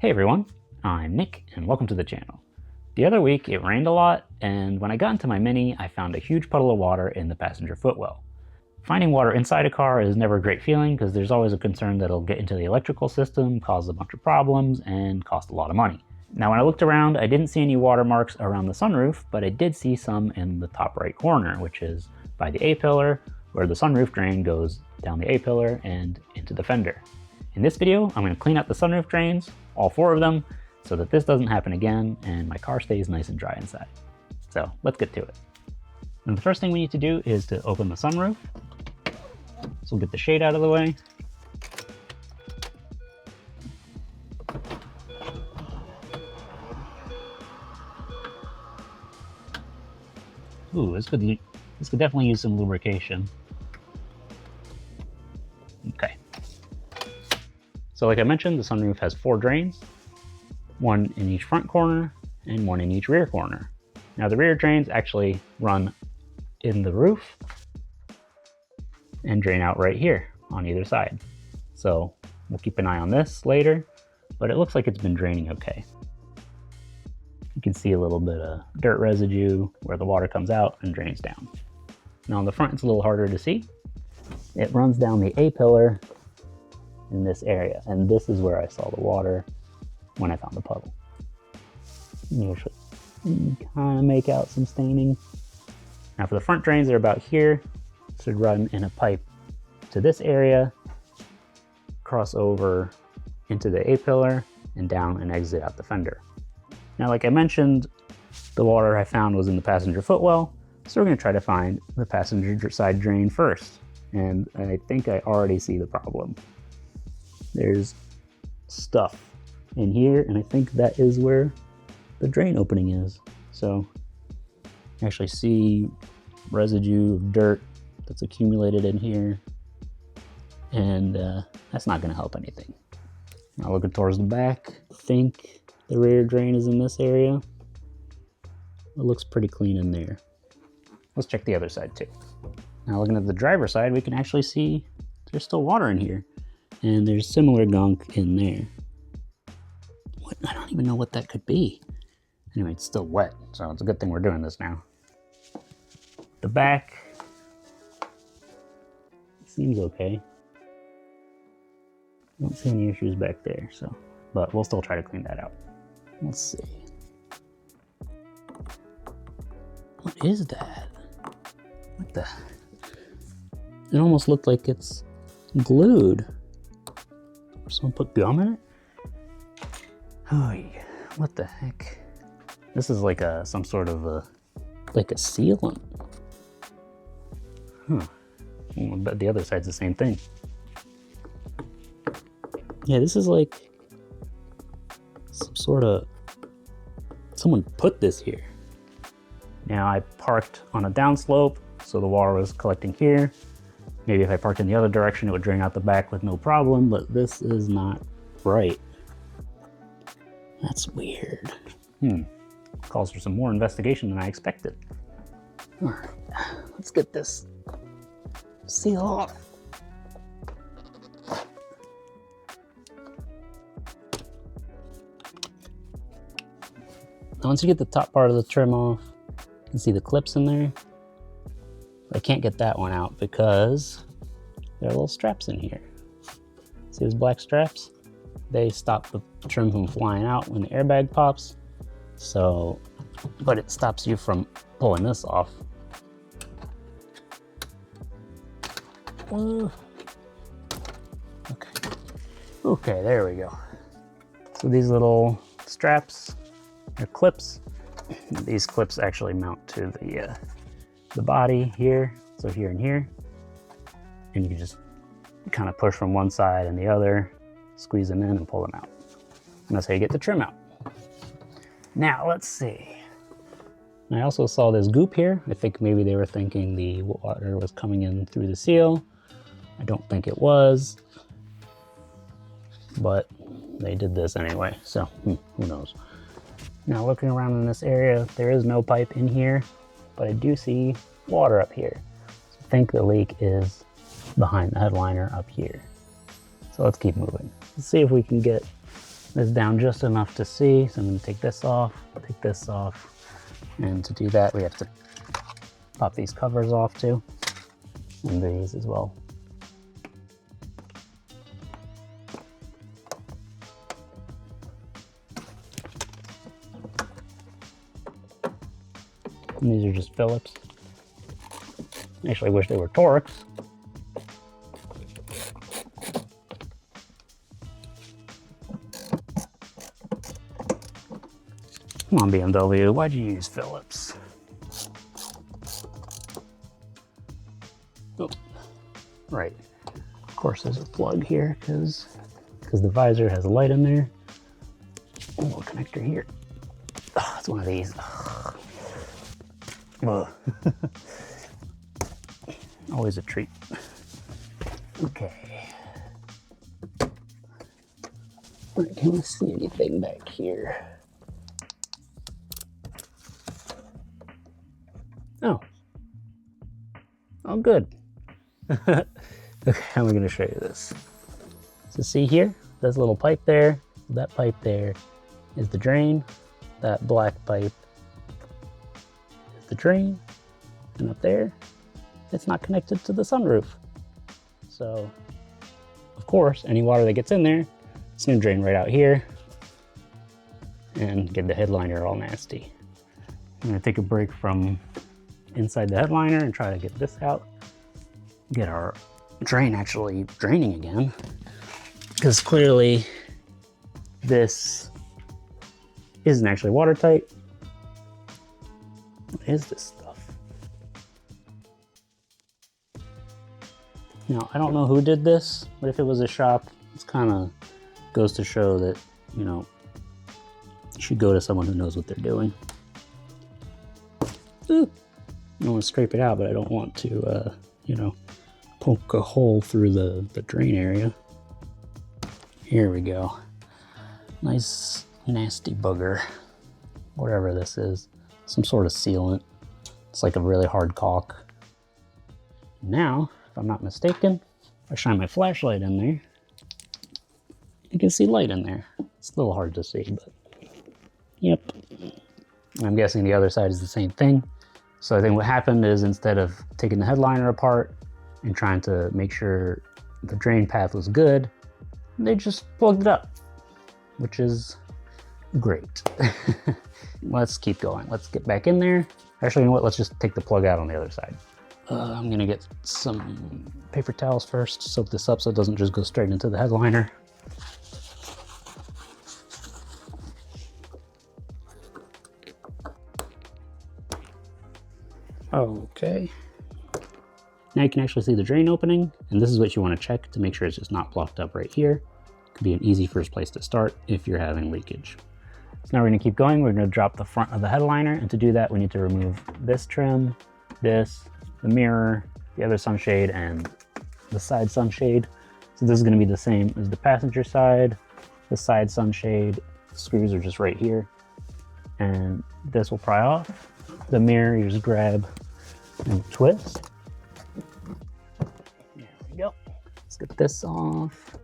Hey everyone, I'm Nick and welcome to the channel. The other week it rained a lot, and when I got into my Mini I found a huge puddle of water in the passenger footwell. Finding water inside a car is never a great feeling because there's always a concern that it'll get into the electrical system, cause a bunch of problems, and cost a lot of money. Now when I looked around I didn't see any water marks around the sunroof, but I did see some in the top right corner, which is by the A-pillar, where the sunroof drain goes down the A-pillar and into the fender. In this video, I'm going to clean out the sunroof drains, all 4 of them, so that this doesn't happen again and my car stays nice and dry inside. So let's get to it. And the first thing we need to do is to open the sunroof. So we'll get the shade out of the way. Ooh, this could definitely use some lubrication. Okay. So like I mentioned, the sunroof has 4 drains, 1 in each front corner and 1 in each rear corner. Now the rear drains actually run in the roof and drain out right here on either side. So we'll keep an eye on this later, but it looks like it's been draining okay. You can see a little bit of dirt residue where the water comes out and drains down. Now on the front it's a little harder to see. It runs down the A-pillar in this area, and this is where I saw the water when I found the puddle. You kind of make out some staining. Now for the front drains, they're about here. Should run in a pipe to this area, cross over into the A-pillar, and down and exit out the fender. Now like I mentioned, the water I found was in the passenger footwell, so we're going to try to find the passenger side drain first. And I think I already see the problem. There's stuff in here, and I think that is where the drain opening is. So you actually see residue of dirt that's accumulated in here, and that's not going to help anything. Now looking towards the back, I think the rear drain is in this area. It looks pretty clean in there. Let's check the other side too. Now looking at the driver's side, we can actually see there's still water in here. And there's similar gunk in there. What? I don't even know what that could be. Anyway, it's still wet, so it's a good thing we're doing this now. The back seems okay. Don't see any issues back there, so, but we'll still try to clean that out. Let's see. What is that? What the? It almost looked like it's glued. Someone put gum in it? Oh yeah, what the heck? This is like some sort of like a sealant. Huh. Well, I bet the other side's the same thing. Yeah, this is like some sort of, someone put this here. Now I parked on a downslope, so the water was collecting here. Maybe if I parked in the other direction, it would drain out the back with no problem, but this is not right. That's weird. Calls for some more investigation than I expected. All right, let's get this seal off. Now once you get the top part of the trim off, you can see the clips in there. I can't get that one out because there are little straps in here. See those black straps? They stop the trim from flying out when the airbag pops. So, but it stops you from pulling this off. Okay. Okay, there we go. So these little straps are clips. These clips actually mount to the body here, so here and here, and you can just kind of push from one side and the other, squeeze them in and pull them out. And that's how you get the trim out. Now let's see. I also saw this goop here. I think maybe they were thinking the water was coming in through the seal. I don't think it was, but they did this anyway, so who knows. Now looking around in this area, there is no pipe in here, but I do see water up here. So I think the leak is behind the headliner up here. So let's keep moving. Let's see if we can get this down just enough to see. So I'm going to take this off, and to do that we have to pop these covers off too, and these as well. And these are just Phillips. Actually, I wish they were Torx. Come on, BMW, why'd you use Phillips? Oh, right. Of course, there's a plug here because the visor has a light in there. A little connector here. Oh, it's one of these. Always a treat. Okay. Right, can we see anything back here? Oh. Oh, good. Okay, I'm going to show you this. So see here, there's a little pipe there. That pipe there is the drain. That black pipe is the drain. And up there, it's not connected to the sunroof. So, of course, any water that gets in there, it's going to drain right out here and get the headliner all nasty. I'm going to take a break from inside the headliner and try to get this out. Get our drain actually draining again. Because clearly this isn't actually watertight. What is this stuff? Now, I don't know who did this, but if it was a shop, it's kind of goes to show that, you know, you should go to someone who knows what they're doing. Ooh. I want to scrape it out, but I don't want to, you know, poke a hole through the drain area. Here we go. Nice, nasty booger. Whatever this is. Some sort of sealant. It's like a really hard caulk. Now, if I'm not mistaken, if I shine my flashlight in there, you can see light in there. It's a little hard to see, but yep. I'm guessing the other side is the same thing. So I think what happened is instead of taking the headliner apart and trying to make sure the drain path was good, they just plugged it up, which is great. Let's keep going. Let's get back in there. Actually, you know what? Let's just take the plug out on the other side. I'm gonna get some paper towels first, soak this up so it doesn't just go straight into the headliner. Okay. Now you can actually see the drain opening, and this is what you want to check to make sure it's just not blocked up right here. Could be an easy first place to start if you're having leakage. So now we're going to keep going. We're going to drop the front of the headliner, and to do that we need to remove this trim, this, the mirror, the other sunshade, and the side sunshade. So this is going to be the same as the passenger side. The side sunshade screws are just right here, and this will pry off. The mirror you just grab and twist. There we go. Let's get this off.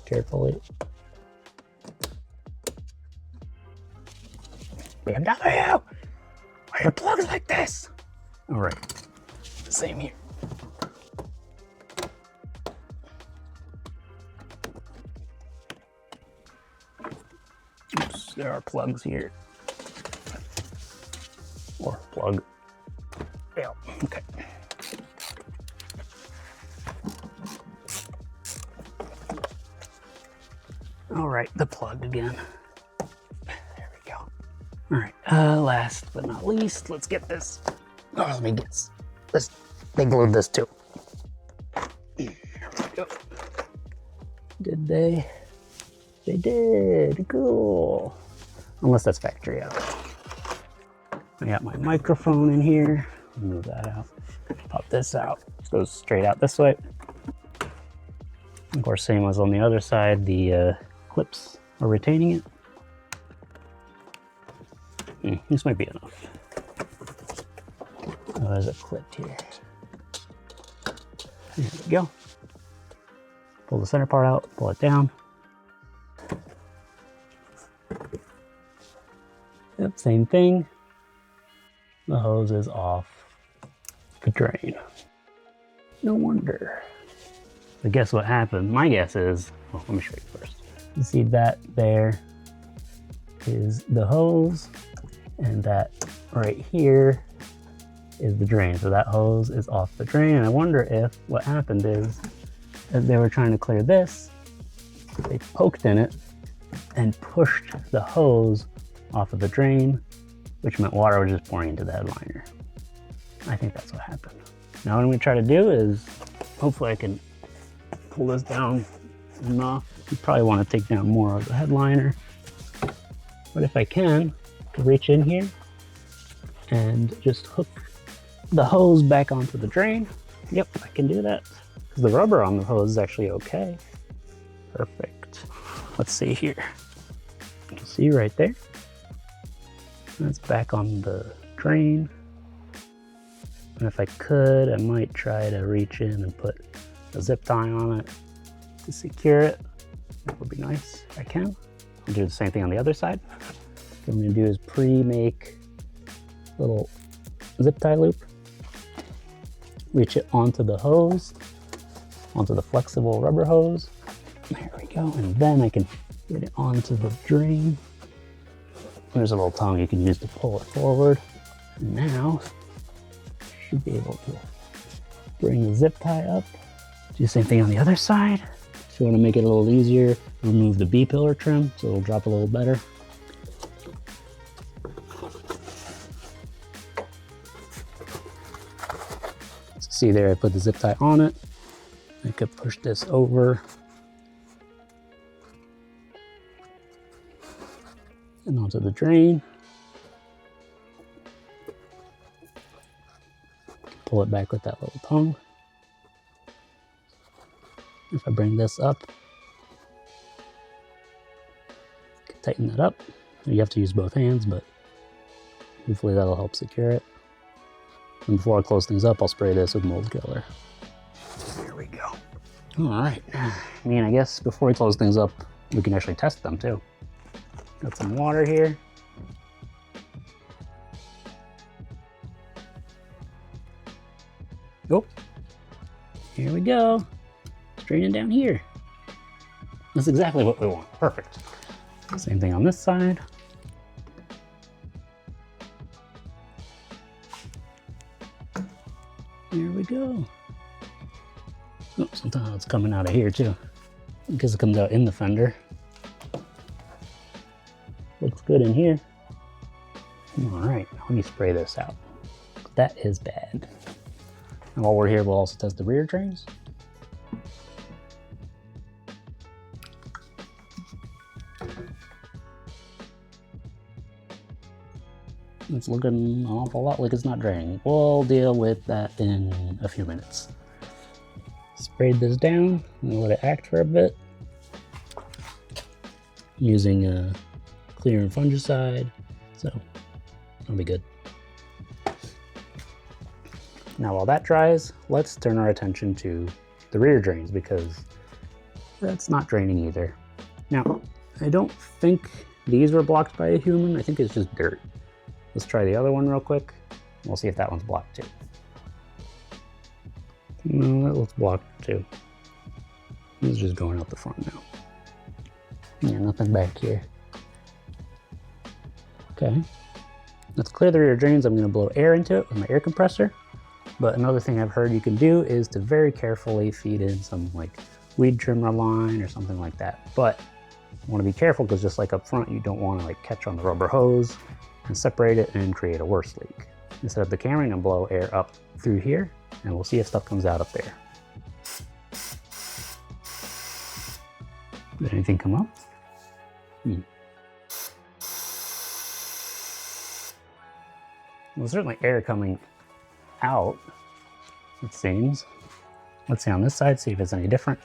Carefully. BMW! Why are your plugs like this? All right, same here. Oops, there are plugs here. Or plug. Yeah, okay. All right, the plug again. There we go. All right, last but not least, let's get this. Oh, let me guess. This, they glued this too. There we go. Did they? They did, cool. Unless that's factory out. I got my microphone in here. Move that out. Pop this out. This goes straight out this way. Of course, same as on the other side, the clips are retaining it. This might be enough. Oh, there's a clip here. There we go. Pull the center part out, pull it down. Yep, same thing. The hose is off the drain. No wonder. But guess what happened? My guess is, well, let me show you first. You see that there is the hose, and that right here is the drain. So that hose is off the drain. And I wonder if what happened is, as they were trying to clear this, they poked in it and pushed the hose off of the drain, which meant water was just pouring into the headliner. I think that's what happened. Now what I'm gonna try to do is, hopefully I can pull this down enough. You probably want to take down more of the headliner. But if I can reach in here and just hook the hose back onto the drain. Yep, I can do that. Because the rubber on the hose is actually okay. Perfect. Let's see here. You can see right there. That's back on the drain. And if I could, I might try to reach in and put a zip tie on it to secure it. That would be nice if I can. I'll do the same thing on the other side. What I'm gonna do is pre-make a little zip tie loop. Reach it onto the hose, onto the flexible rubber hose. There we go, and then I can get it onto the drain. There's a little tongue you can use to pull it forward. And now, should be able to bring the zip tie up. Do the same thing on the other side. If you want to make it a little easier, remove the B-pillar trim so it'll drop a little better. So see there, I put the zip tie on it. I could push this over and onto the drain. Pull it back with that little tongue. If I bring this up, tighten that up. You have to use both hands, but hopefully that'll help secure it. And before I close things up, I'll spray this with mold killer. There we go. All right. I mean, I guess before we close things up, we can actually test them too. Got some water here. Oh, here we go. Draining down here. That's exactly what we want. Perfect. Same thing on this side. Here we go. Oh, sometimes it's coming out of here too, because it comes out in the fender. Looks good in here. All right, let me spray this out. That is bad. And while we're here, we'll also test the rear drains. It's looking an awful lot like it's not draining. We'll deal with that in a few minutes. Sprayed this down and let it act for a bit. Using a clear and fungicide, so that'll be good. Now while that dries, let's turn our attention to the rear drains because that's not draining either. Now, I don't think these were blocked by a human. I think it's just dirt. Let's try the other one real quick. We'll see if that one's blocked too. No, that looks blocked too. It's just going out the front now. Yeah, nothing back here. Okay. Let's clear the rear drains. I'm going to blow air into it with my air compressor. But another thing I've heard you can do is to very carefully feed in some like weed trimmer line or something like that. But you want to be careful because just like up front, you don't want to like catch on the rubber hose and separate it and create a worse leak. Instead of the camera, I'm gonna blow air up through here and we'll see if stuff comes out up there. Did anything come up? Well, certainly air coming out, it seems. Let's see on this side, see if it's any different.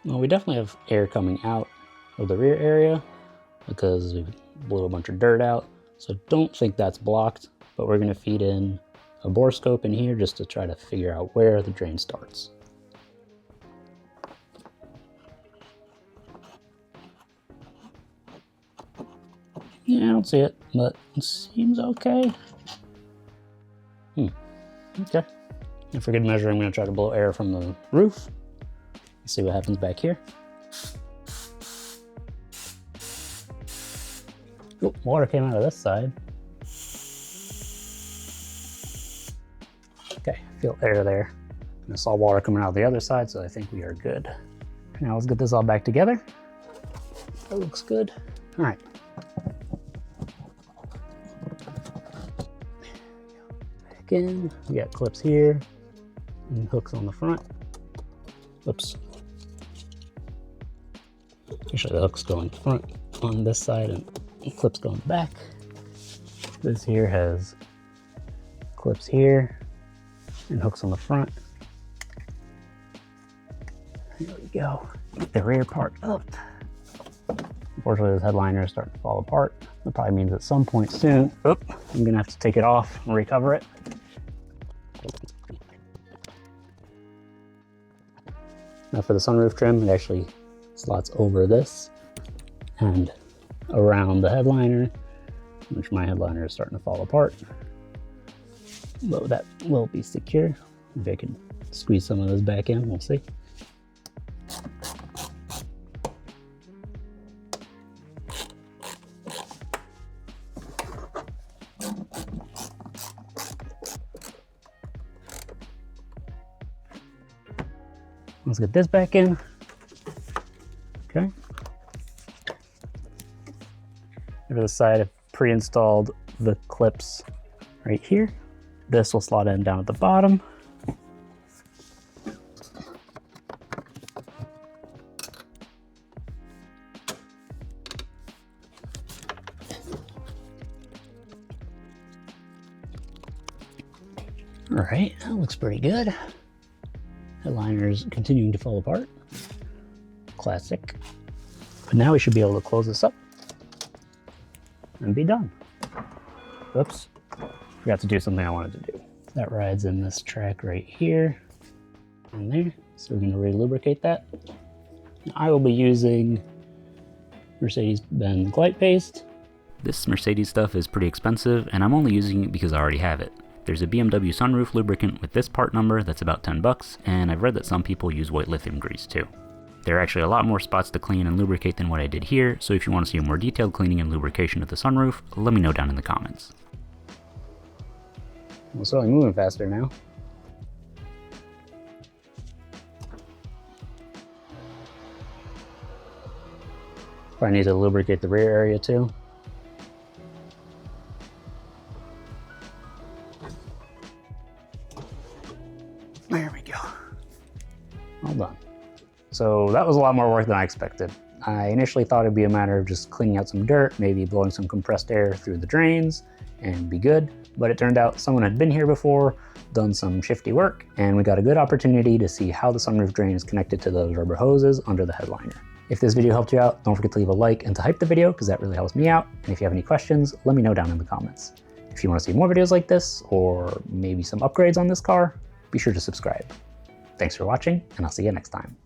Well, we definitely have air coming out of the rear area because we blew a bunch of dirt out. So don't think that's blocked, but we're gonna feed in a bore scope in here just to try to figure out where the drain starts. Yeah, I don't see it, but it seems okay. Okay. And for good measure, I'm going to try to blow air from the roof. See what happens back here. Oh, water came out of this side. Okay, feel air there. And I saw water coming out of the other side, so I think we are good. Now let's get this all back together. That looks good. All right. Back in. We got clips here and hooks on the front. Oops. Actually, the hooks go in front on this side and clips go in the back. This here has clips here and hooks on the front. There we go. Get the rear part up. Unfortunately, this headliner is starting to fall apart. That probably means at some point soon, I'm gonna have to take it off and recover it. Now for the sunroof trim, it actually slots over this and around the headliner, which my headliner is starting to fall apart. But that will be secure. Maybe I can squeeze some of this back in, we'll see. Let's get this back in. Okay. Over the side, I've pre-installed the clips right here. This will slot in down at the bottom. All right, that looks pretty good. Headliner's continuing to fall apart. Classic. But now we should be able to close this up and be done. Oops, forgot to do something I wanted to do. That rides in this track right here and there. So we're gonna re-lubricate that. I will be using Mercedes-Benz Glide Paste. This Mercedes stuff is pretty expensive and I'm only using it because I already have it. There's a BMW sunroof lubricant with this part number that's about 10 bucks, and I've read that some people use white lithium grease too. There are actually a lot more spots to clean and lubricate than what I did here, so if you want to see a more detailed cleaning and lubrication of the sunroof, let me know down in the comments. It's really moving faster now. Probably need to lubricate the rear area too. There we go. All done. So that was a lot more work than I expected. I initially thought it'd be a matter of just cleaning out some dirt, maybe blowing some compressed air through the drains and be good. But it turned out someone had been here before, done some shifty work, and we got a good opportunity to see how the sunroof drain is connected to those rubber hoses under the headliner. If this video helped you out, don't forget to leave a like and to hype the video because that really helps me out. And if you have any questions, let me know down in the comments. If you want to see more videos like this, or maybe some upgrades on this car, be sure to subscribe. Thanks for watching, and I'll see you next time.